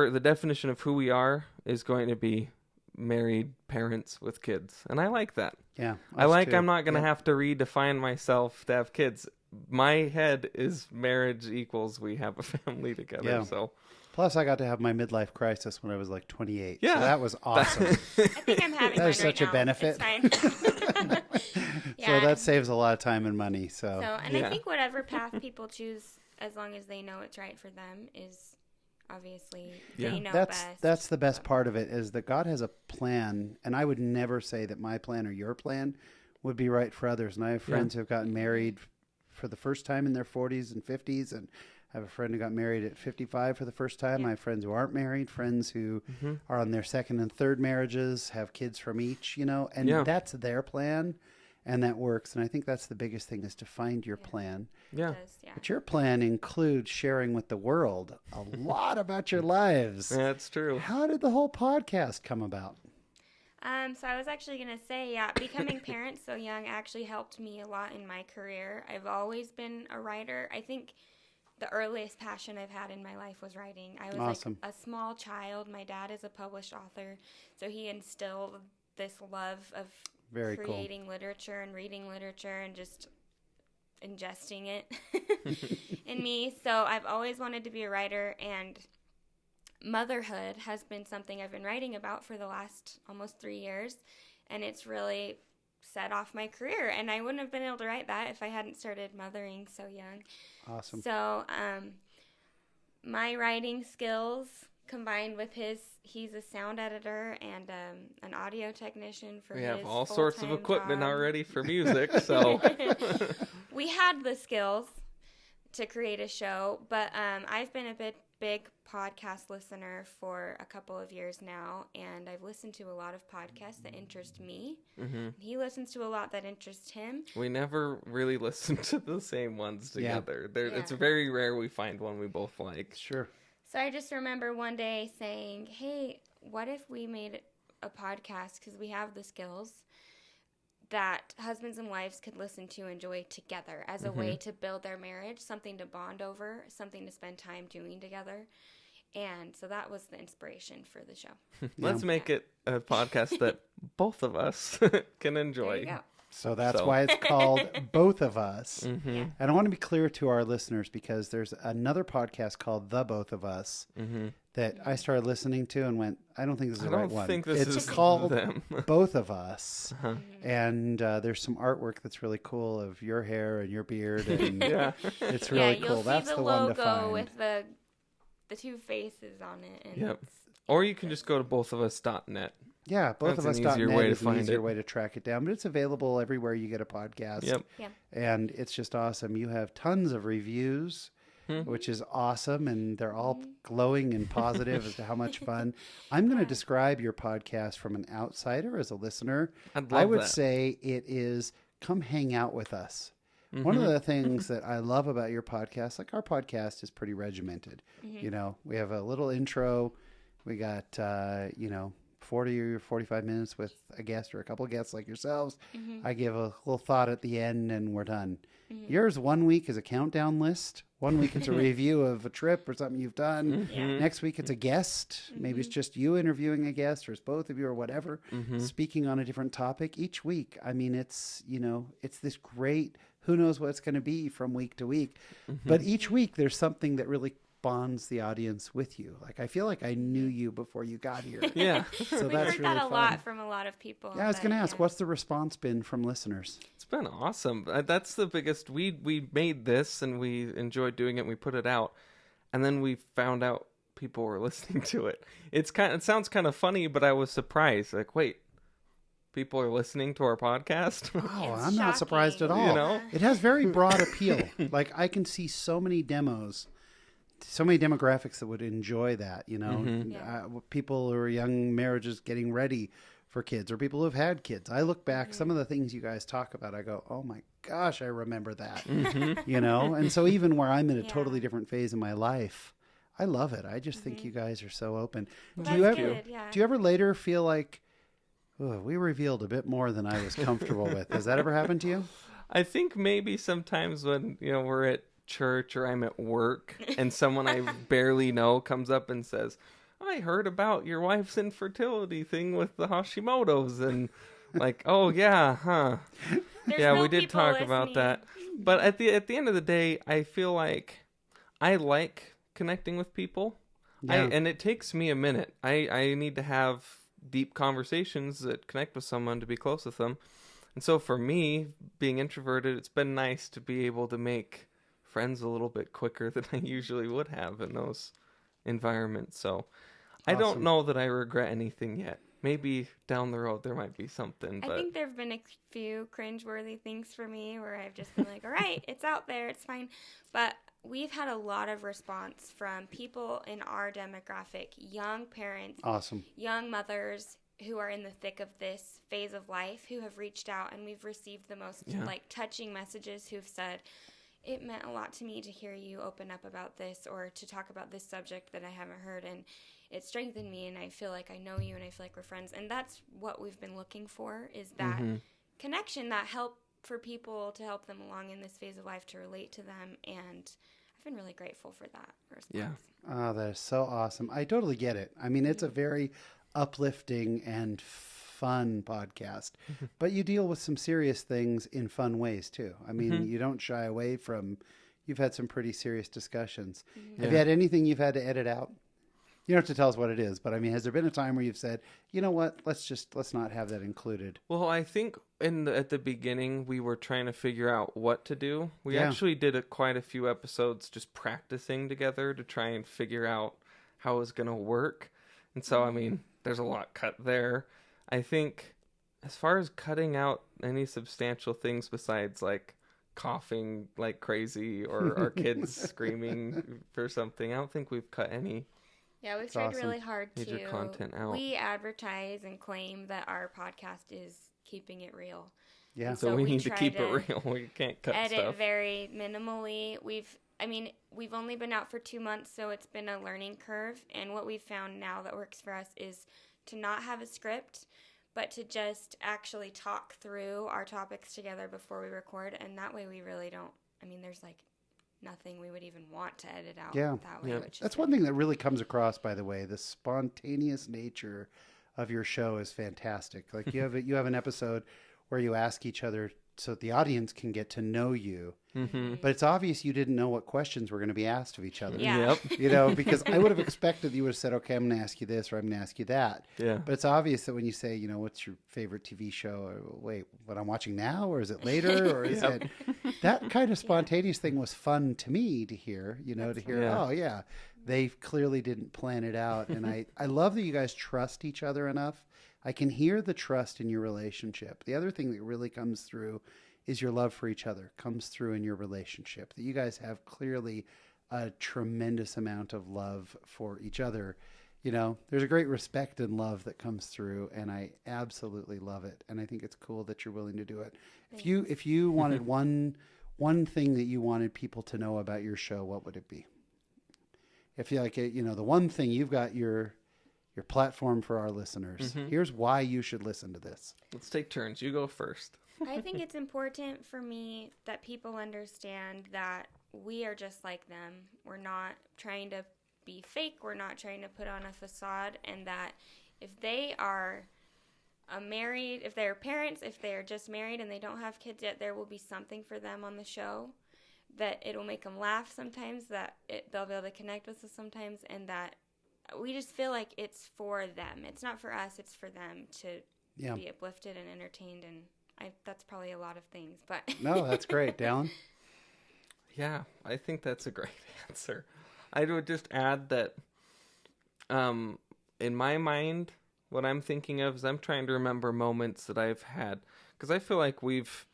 the definition of who we are is going to be married parents with kids. And I like that. Yeah. I like too. I'm not going to have to redefine myself to have kids. My head is marriage equals we have a family together. Yeah. So plus, I got to have my midlife crisis when I was like 28. Yeah. So that was awesome. I think I'm having that is such a benefit. It's fine. So that saves a lot of time and money. I think whatever path people choose, as long as they know it's right for them, is obviously they know best. That's the best part of it, is that God has a plan, and I would never say that my plan or your plan would be right for others. And I have friends who have gotten married for the first time in their 40s and 50s, and I have a friend who got married at 55 for the first time. Yeah. I have friends who aren't married, friends who are on their second and third marriages, have kids from each, you know, and that's their plan, and that works. And I think that's the biggest thing, is to find your plan. Yeah. But your plan includes sharing with the world a lot about your lives. That's true. How did the whole podcast come about? So I was actually going to say, becoming parents so young actually helped me a lot in my career. I've always been a writer. I think the earliest passion I've had in my life was writing. I was awesome. Like a small child. My dad is a published author, so he instilled this love of creating literature and reading literature and just ingesting it in me. So I've always wanted to be a writer, and motherhood has been something I've been writing about for the last almost 3 years, and it's really set off my career, and I wouldn't have been able to write that if I hadn't started mothering so young. Awesome. So my writing skills combined with he's a sound editor and an audio technician for his We have all sorts of equipment job. Already for music, so we had the skills to create a show, but I've been a big podcast listener for a couple of years now, and I've listened to a lot of podcasts that interest me. He listens to a lot that interest him. We never really listen to the same ones together. It's very rare we find one we both like. Sure. So I just remember one day saying, hey, what if we made a podcast, because we have the skills, that husbands and wives could listen to and enjoy together as a way to build their marriage, something to bond over, something to spend time doing together. And so that was the inspiration for the show. Let's make it a podcast that both of us can enjoy. There you go. So that's why it's called Both of Us. And I want to be clear to our listeners, because there's another podcast called The Both of Us that I started listening to and went, I don't think this is the right one. It's called them. Both of Us. And there's some artwork that's really cool of your hair and your beard. And it's really cool. That's the one to find. You'll see the logo with the two faces on it. And or you can just go to bothofus.net. Yeah, bothofus.net is an easier way to track it down, but it's available everywhere you get a podcast. And it's just awesome. You have tons of reviews, which is awesome, and they're all glowing and positive as to how much fun. I'm going to describe your podcast from an outsider as a listener. I would say it is, come hang out with us. One of the things that I love about your podcast, like our podcast is pretty regimented. You know, we have a little intro. We got, 40 or 45 minutes with a guest or a couple of guests like yourselves. I give a little thought at the end and we're done. Yours 1 week is a countdown list. 1 week it's a review of a trip or something you've done. Next week it's a guest. Maybe it's just you interviewing a guest, or it's both of you or whatever, speaking on a different topic each week. I mean, it's this great, who knows what it's going to be from week to week. But each week there's something that really bonds the audience with you. Like, I feel like I knew you before you got here. So we that's heard really that a fun. lot from a lot of people. Yeah, I was going to ask, what's the response been from listeners? It's been awesome. That's the biggest. We made this and we enjoyed doing it and we put it out, and then we found out people were listening to it. It sounds kind of funny, but I was surprised. Like, wait, people are listening to our podcast. Oh, I'm not surprised at all. You know? It has very broad appeal. Like, I can see so many demos, so many demographics that would enjoy that, you know. People who are young marriages getting ready for kids, or people who have had kids. I look back, some of the things you guys talk about, I go, oh my gosh, I remember that, you know? And so even where I'm in a totally different phase in my life, I love it. I just think you guys are so open. Well, do you ever later feel like, oh, we revealed a bit more than I was comfortable with? Has that ever happened to you? I think maybe sometimes when, you know, we're at church or I'm at work and someone I barely know comes up and says, I heard about your wife's infertility thing with the Hashimoto's, and like, oh yeah, huh? We did talk about that. But at the end of the day, I feel like I like connecting with people. And it takes me a minute. I need to have deep conversations that connect with someone to be close with them. And so for me, being introverted, it's been nice to be able to make friends a little bit quicker than I usually would have in those environments. So I don't know that I regret anything yet. Maybe down the road there might be something. But I think there have been a few cringeworthy things for me where I've just been like, all right, it's out there, it's fine. But we've had a lot of response from people in our demographic, young parents, young mothers who are in the thick of this phase of life, who have reached out, and we've received the most touching messages, who've said, it meant a lot to me to hear you open up about this or to talk about this subject that I haven't heard, and it strengthened me, and I feel like I know you, and I feel like we're friends. And that's what we've been looking for, is that connection, that help for people, to help them along in this phase of life, to relate to them. And I've been really grateful for that response. Yeah. Oh, that is so awesome. I totally get it. I mean, it's a very uplifting and fun podcast, but you deal with some serious things in fun ways too. I mean, you don't shy away from, you've had some pretty serious discussions. Have you had anything you've had to edit out? You don't have to tell us what it is, but I mean, has there been a time where you've said, you know what, let's not have that included? Well, I think at the beginning, we were trying to figure out what to do. We actually did quite a few episodes just practicing together to try and figure out how it was going to work. And so, I mean, there's a lot cut there. I think as far as cutting out any substantial things besides like coughing like crazy or our kids screaming for something, I don't think we've cut any. Yeah, we've tried really hard to content out. We advertise and claim that our podcast is keeping it real. Yeah, so we need to keep it real. We can't cut edit stuff. Very minimally. We've only been out for 2 months, so it's been a learning curve. And what we've found now that works for us is to not have a script, but to just actually talk through our topics together before we record. And that way we really don't, there's like nothing we would even want to edit out that way. Yeah. That's one thing that really comes across, by the way. The spontaneous nature of your show is fantastic. Like you have an episode where you ask each other so the audience can get to know you. But it's obvious you didn't know what questions were going to be asked of each other. Yeah. Yep. You know, because I would have expected you would have said, okay, I'm going to ask you this or I'm going to ask you that. Yeah. But it's obvious that when you say, you know, what's your favorite TV show? Or, wait, what I'm watching now? Or is it later? Or is it... That kind of spontaneous thing was fun to me to hear, you know, oh, yeah, they clearly didn't plan it out. And I love that you guys trust each other enough. I can hear the trust in your relationship. The other thing that really comes through is your love for each other, comes through in your relationship. That you guys have clearly a tremendous amount of love for each other. You know, there's a great respect and love that comes through, and I absolutely love it. And I think it's cool that you're willing to do it. Thanks. If you wanted one thing that you wanted people to know about your show, what would it be? If you like it, you know, the one thing, you've got your platform for our listeners. Here's why you should listen to this. Let's take turns. You go first. I think it's important for me that people understand that we are just like them. We're not trying to be fake. We're not trying to put on a facade. And that if they are if they're parents, if they're just married and they don't have kids yet, there will be something for them on the show. That it will make them laugh sometimes, that they'll be able to connect with us sometimes, and that we just feel like it's for them. It's not for us, it's for them to be uplifted and entertained, and that's probably a lot of things, but... No, that's great. Dallin? Yeah, I think that's a great answer. I would just add that in my mind, what I'm thinking of is I'm trying to remember moments that I've had, because I feel like we've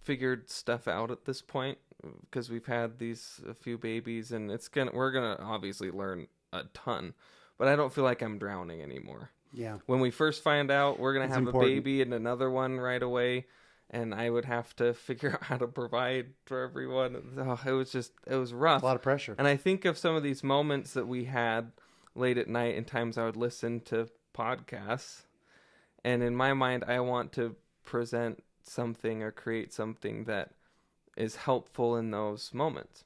figured stuff out at this point, because we've had a few babies, and we're gonna obviously learn a ton, but I don't feel like I'm drowning anymore. Yeah. When we first find out we're gonna have a baby and another one right away, and I would have to figure out how to provide for everyone. It was rough. A lot of pressure. And I think of some of these moments that we had late at night, and times I would listen to podcasts, and in my mind I want to present something or create something that is helpful in those moments.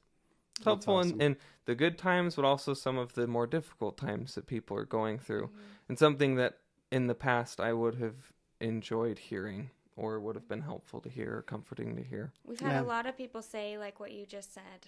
Helpful awesome. in the good times, but also some of the more difficult times that people are going through. Mm-hmm. And something that in the past I would have enjoyed hearing, or would have been helpful to hear or comforting to hear. We've had a lot of people say, like what you just said.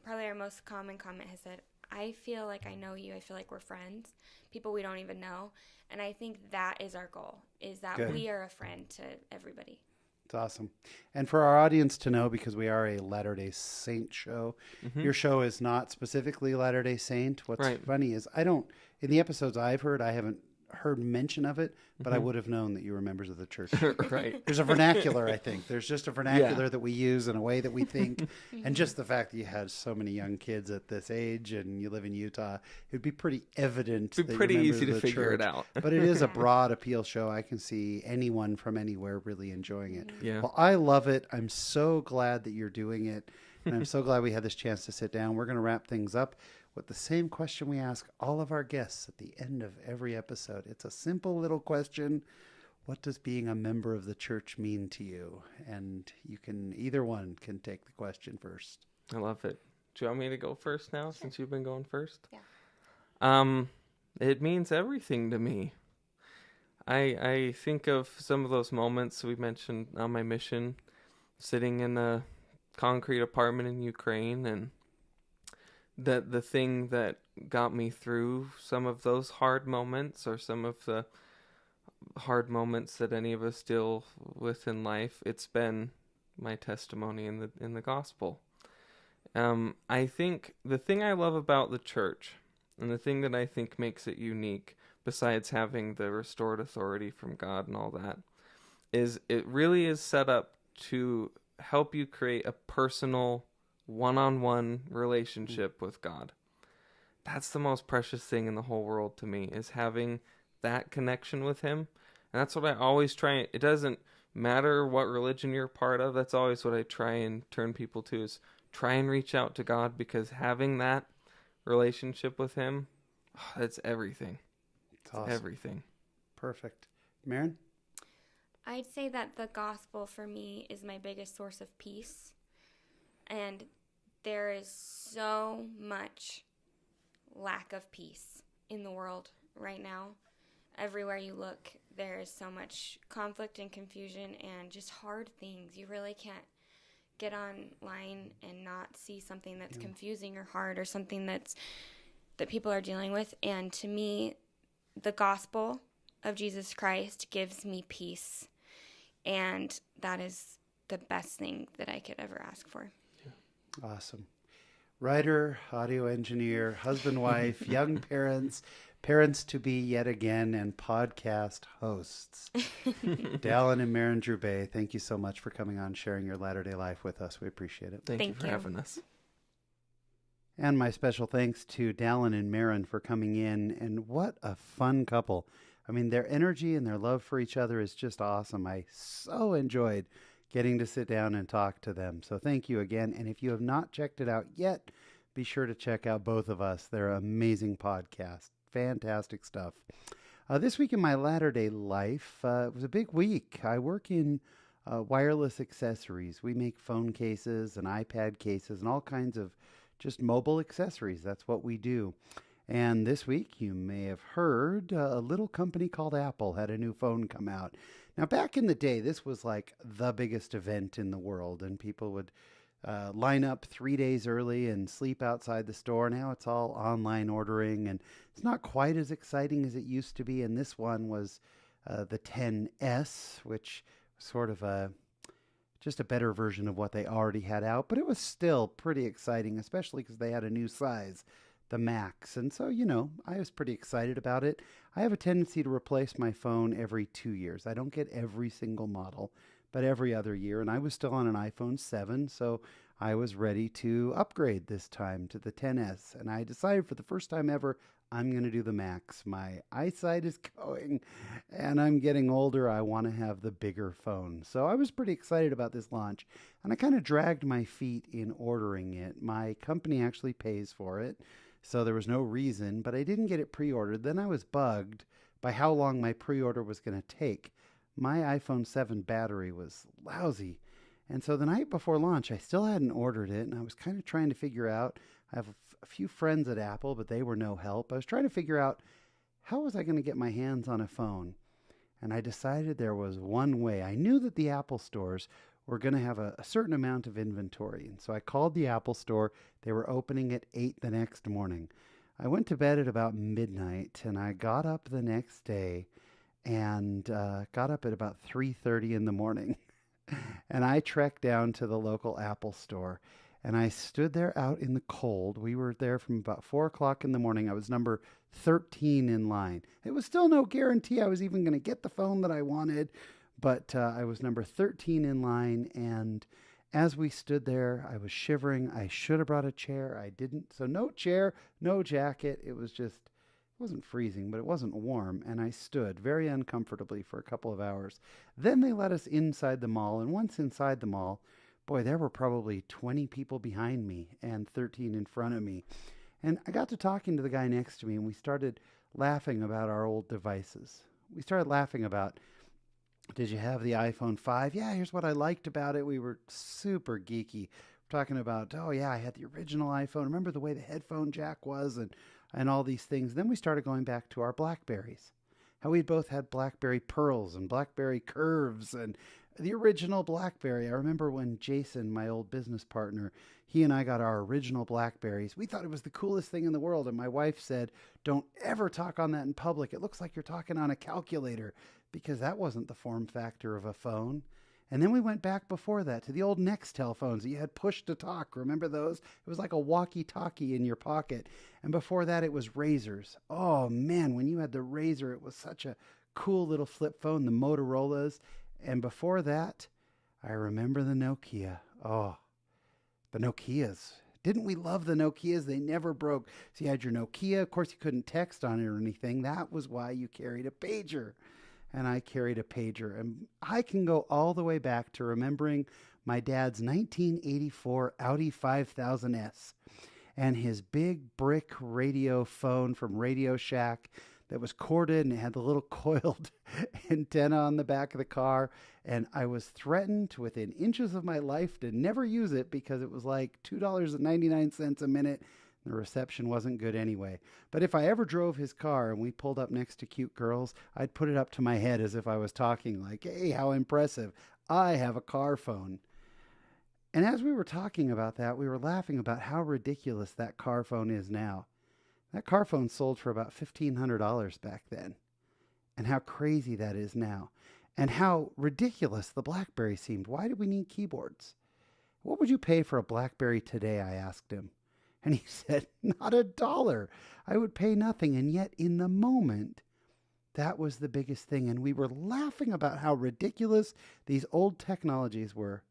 Probably our most common comment has said, I feel like I know you. I feel like we're friends. People we don't even know. And I think that is our goal, is that we are a friend to everybody. It's awesome. And for our audience to know, because we are a Latter-day Saint show, your show is not specifically Latter-day Saint. What's funny is in the episodes I've heard, I haven't heard mention of it, but I would have known that you were members of the church. Right. There's a vernacular, I think. There's just a vernacular that we use in a way that we think. And just the fact that you had so many young kids at this age and you live in Utah, it would be pretty evident. It'd be pretty easy to figure it out. But it is a broad appeal show. I can see anyone from anywhere really enjoying it. Yeah. Well, I love it. I'm so glad that you're doing it. And I'm so glad we had this chance to sit down. We're going to wrap things up with the same question we ask all of our guests at the end of every episode. It's a simple little question. What does being a member of the church mean to you? And either one can take the question first. I love it. Do you want me to go first now, since you've been going first? Yeah. It means everything to me. I think of some of those moments we mentioned on my mission, sitting in a concrete apartment in Ukraine, and the thing that got me through some of those hard moments, or some of the hard moments that any of us deal with in life, it's been my testimony in the gospel. I think the thing I love about the church, and the thing that I think makes it unique, besides having the restored authority from God and all that, is it really is set up to help you create a personal, one-on-one relationship with God. That's the most precious thing in the whole world to me, is having that connection with him. And that's what I always try. It doesn't matter what religion you're a part of. That's always what I try and turn people to, is try and reach out to God, because having that relationship with him, that's everything. It's awesome. Everything. Perfect. Maren? I'd say that the gospel for me is my biggest source of peace. And there is so much lack of peace in the world right now. Everywhere you look, there is so much conflict and confusion and just hard things. You really can't get online and not see something that's confusing or hard, or something that people are dealing with. And to me, the gospel of Jesus Christ gives me peace. And that is the best thing that I could ever ask for. Awesome. Writer, audio engineer, husband, wife, young parents to be yet again, and podcast hosts. Dallin and Maren Droubay, thank you so much for coming on, sharing your Latter-day life with us. We appreciate it. Thank you for having us. And my special thanks to Dallin and Maren for coming in. And what a fun couple. I mean, their energy and their love for each other is just awesome. I so enjoyed getting to sit down and talk to them. So thank you again. And if you have not checked it out yet, be sure to check out both of us. They're an amazing podcast. Fantastic stuff. This week in my Latter-day life, it was a big week. I work in wireless accessories. We make phone cases and iPad cases and all kinds of just mobile accessories. That's what we do. And this week, you may have heard, a little company called Apple had a new phone come out. Now, back in the day, this was like the biggest event in the world, and people would line up 3 days early and sleep outside the store. Now it's all online ordering, and it's not quite as exciting as it used to be. And this one was the 10S, which was sort of just a better version of what they already had out, but it was still pretty exciting, especially because they had a new size, the Max. And so, I was pretty excited about it. I have a tendency to replace my phone every 2 years. I don't get every single model, but every other year. And I was still on an iPhone 7, so I was ready to upgrade this time to the XS. And I decided for the first time ever, I'm going to do the Max. My eyesight is going, and I'm getting older. I want to have the bigger phone. So I was pretty excited about this launch, and I kind of dragged my feet in ordering it. My company actually pays for it, so there was no reason, but I didn't get it pre-ordered. Then I was bugged by how long my pre-order was going to take. My iPhone 7 battery was lousy. And so the night before launch, I still hadn't ordered it, and I was kind of trying to figure out. I have a few friends at Apple, but they were no help. I was trying to figure out how was I going to get my hands on a phone. And I decided there was one way. I knew that the Apple stores were going to have a certain amount of inventory. And so I called the Apple store. They were opening at 8 the next morning. I went to bed at about midnight, and I got up the next day and got up at about 3:30 in the morning. And I trekked down to the local Apple store, and I stood there out in the cold. We were there from about 4 o'clock in the morning. I was number 13 in line. It was still no guarantee I was even going to get the phone that I wanted, but I was number 13 in line, and as we stood there, I was shivering. I should have brought a chair. I didn't. So no chair, no jacket. It wasn't freezing, but it wasn't warm, and I stood very uncomfortably for a couple of hours. Then they let us inside the mall, and once inside the mall, boy, there were probably 20 people behind me and 13 in front of me. And I got to talking to the guy next to me, and we started laughing about our old devices. We started laughing about, did you have the iPhone 5? Yeah, here's what I liked about it. We were super geeky. We're talking about, oh yeah, I had the original iPhone. Remember the way the headphone jack was, and all these things. Then we started going back to our Blackberries. How we both had Blackberry Pearls and Blackberry Curves and the original Blackberry. I remember when Jason, my old business partner, he and I got our original Blackberries. We thought it was the coolest thing in the world. And my wife said, don't ever talk on that in public. It looks like you're talking on a calculator, because that wasn't the form factor of a phone. And then we went back before that to the old Nextel phones that you had push to talk. Remember those? It was like a walkie-talkie in your pocket. And before that, it was Razors. Oh, man, when you had the Razor, it was such a cool little flip phone, the Motorola's. And before that, I remember the Nokia. Oh, the Nokias. Didn't we love the Nokias? They never broke. So you had your Nokia. Of course, you couldn't text on it or anything. That was why you carried a pager. And I carried a pager. And I can go all the way back to remembering my dad's 1984 Audi 5000S and his big brick radio phone from Radio Shack that was corded, and it had the little coiled antenna on the back of the car. And I was threatened to, within inches of my life, to never use it because it was like $2.99 a minute. The reception wasn't good anyway. But if I ever drove his car and we pulled up next to cute girls, I'd put it up to my head as if I was talking, like, hey, how impressive. I have a car phone. And as we were talking about that, we were laughing about how ridiculous that car phone is now. That car phone sold for about $1,500 back then. And how crazy that is now. And how ridiculous the BlackBerry seemed. Why do we need keyboards? What would you pay for a BlackBerry today? I asked him. And he said, not $1. I would pay nothing. And yet in the moment, that was the biggest thing. And we were laughing about how ridiculous these old technologies were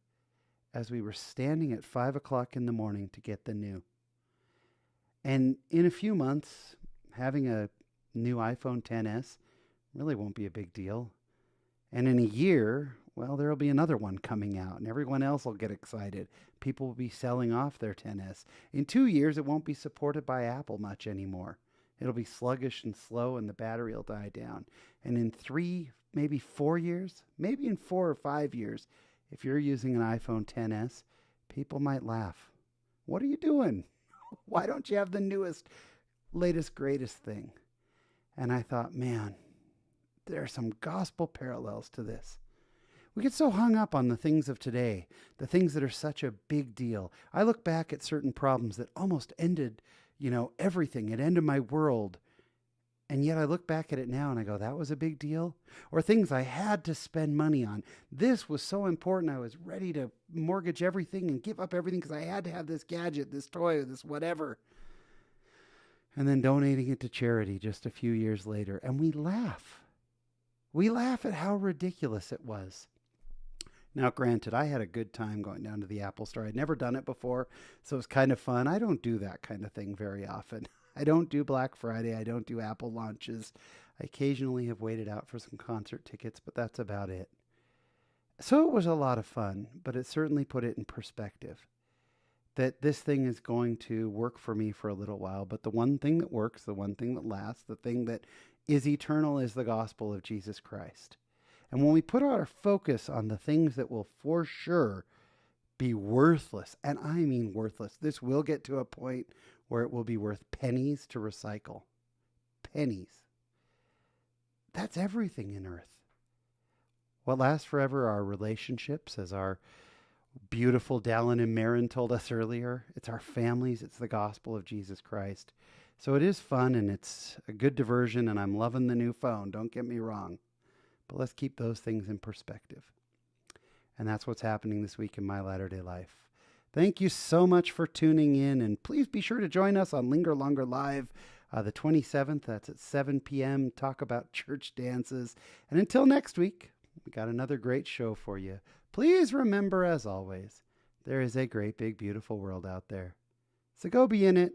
as we were standing at 5 o'clock in the morning to get the new. And in a few months, having a new iPhone XS really won't be a big deal. And in a year, well, there'll be another one coming out, and everyone else will get excited. People will be selling off their XS. In 2 years, it won't be supported by Apple much anymore. It'll be sluggish and slow, and the battery will die down. And in 3, maybe 4 years, maybe in 4 or 5 years, if you're using an iPhone XS, people might laugh. What are you doing? Why don't you have the newest, latest, greatest thing? And I thought, man, there are some gospel parallels to this. We get so hung up on the things of today, the things that are such a big deal. I look back at certain problems that almost ended, everything. It ended my world. And yet I look back at it now and I go, that was a big deal? Or things I had to spend money on. This was so important. I was ready to mortgage everything and give up everything because I had to have this gadget, this toy, this whatever. and then donating it to charity just a few years later. And we laugh. We laugh at how ridiculous it was. Now, granted, I had a good time going down to the Apple store. I'd never done it before, so it was kind of fun. I don't do that kind of thing very often. I don't do Black Friday. I don't do Apple launches. I occasionally have waited out for some concert tickets, but that's about it. So it was a lot of fun, but it certainly put it in perspective that this thing is going to work for me for a little while, but the one thing that works, the one thing that lasts, the thing that is eternal is the gospel of Jesus Christ. And when we put our focus on the things that will for sure be worthless, and I mean worthless, this will get to a point where it will be worth pennies to recycle. Pennies. That's everything in earth. What lasts forever are relationships, as our beautiful Dallin and Maren told us earlier. It's our families. It's the gospel of Jesus Christ. So it is fun, and it's a good diversion, and I'm loving the new phone. Don't get me wrong. But let's keep those things in perspective. And that's what's happening this week in my latter-day life. Thank you so much for tuning in, and please be sure to join us on Linger Longer Live the 27th. That's at 7 p.m. Talk about church dances. And until next week, we got another great show for you. Please remember, as always, there is a great, big, beautiful world out there. So go be in it,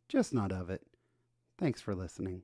just not of it. Thanks for listening.